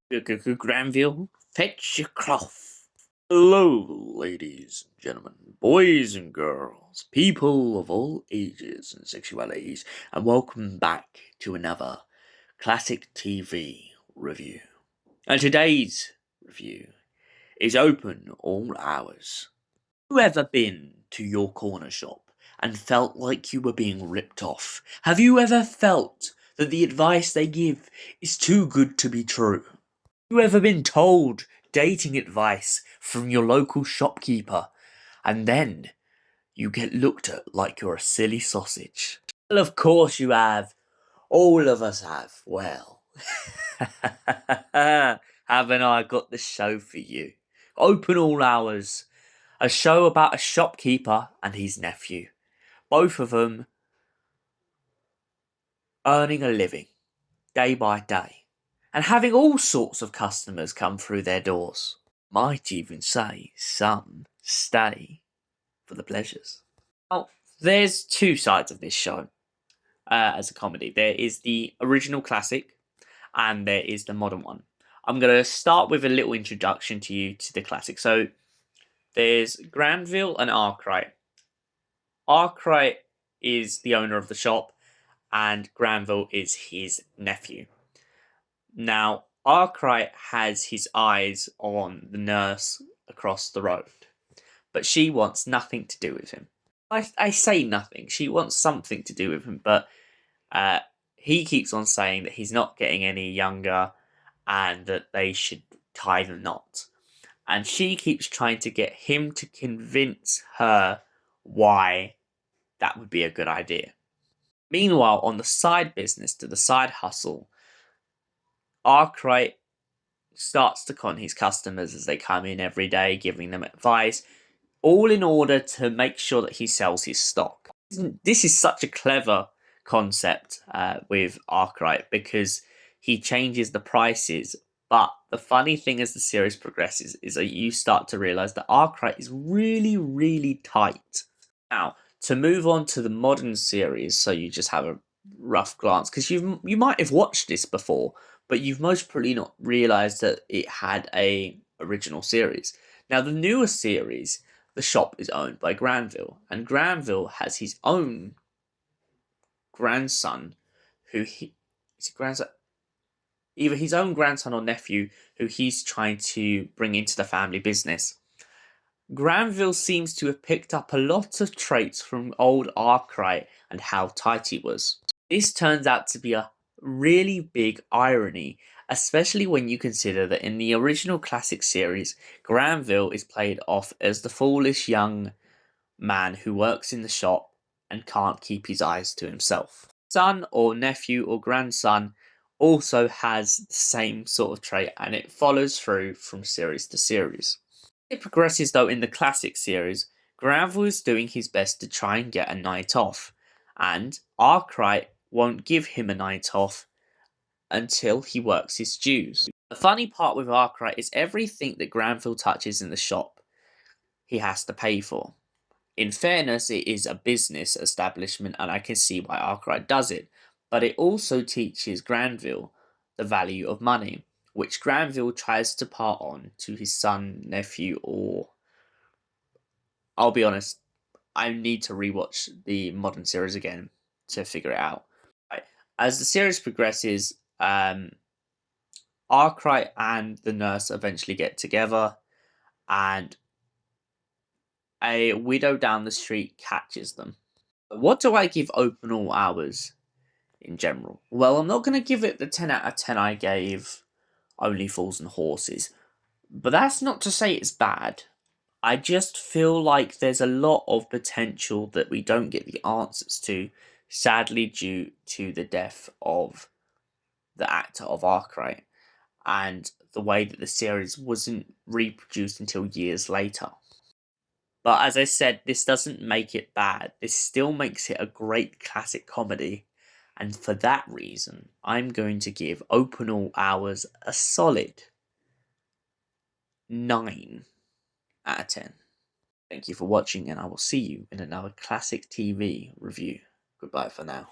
Granville, fetch your cloth. Hello, ladies and gentlemen, boys and girls, people of all ages and sexualities, and welcome back to another classic TV review. And today's review is open all hours. Have you ever been to your corner shop and felt like you were being ripped off? Have you ever felt that the advice they give is too good to be true? You ever been told dating advice from your local shopkeeper and then you get looked at like you're a silly sausage? Well, of course you have. All of us have. Well, haven't I got the show for you? Open all hours. A show about a shopkeeper and his nephew. Both of them earning a living day by day and having all sorts of customers come through their doors. Might even say some stay for the pleasures. Well, there's two sides of this show as a comedy. There is the original classic and there is the modern one. I'm going to start with a little introduction to you to the classic. So there's Granville and Archriet. Archriet is the owner of the shop and Granville is his nephew. Now, Archriet has his eyes on the nurse across the road, but she wants nothing to do with him. I say nothing, she wants something to do with him, but he keeps on saying that he's not getting any younger and that they should tie the knot. And she keeps trying to get him to convince her why that would be a good idea. Meanwhile, on the side business, to the side hustle, Archriet starts to con his customers as they come in every day, giving them advice, all in order to make sure that he sells his stock. This is such a clever concept with Archriet because he changes the prices. But the funny thing as the series progresses is that you start to realize that Archriet is really, really tight. Now, to move on to the modern series, so you just have a rough glance, because you might have watched this before, but you've most probably not realized that it had a original series. Now, the newer series, the shop is owned by Granville, and Granville has his own grandson, either his own grandson or nephew, who he's trying to bring into the family business. Granville seems to have picked up a lot of traits from old Archriet and how tight he was. This turns out to be a really big irony, especially when you consider that in the original classic series, Granville is played off as the foolish young man who works in the shop and can't keep his eyes to himself. Son or nephew or grandson also has the same sort of trait, and it follows through from series to series. It progresses though in the classic series, Granville is doing his best to try and get a night off, and Archriet won't give him a night off until he works his dues. The funny part with Archriet is everything that Granville touches in the shop, he has to pay for. In fairness, it is a business establishment and I can see why Archriet does it, but it also teaches Granville the value of money, which Granville tries to part on to his son, nephew, or... I'll be honest, I need to rewatch the modern series again to figure it out. As the series progresses, Archriet and the nurse eventually get together, and a widow down the street catches them. What do I give Open All Hours in general? Well, I'm not going to give it the 10 out of 10 I gave Only Fools and Horses, but that's not to say it's bad. I just feel like there's a lot of potential that we don't get the answers to, sadly due to the death of the actor of Archriet and the way that the series wasn't reproduced until years later. But as I said, this doesn't make it bad. This still makes it a great classic comedy. And for that reason, I'm going to give Open All Hours a solid 9 out of 10. Thank you for watching, and I will see you in another classic TV review. Goodbye for now.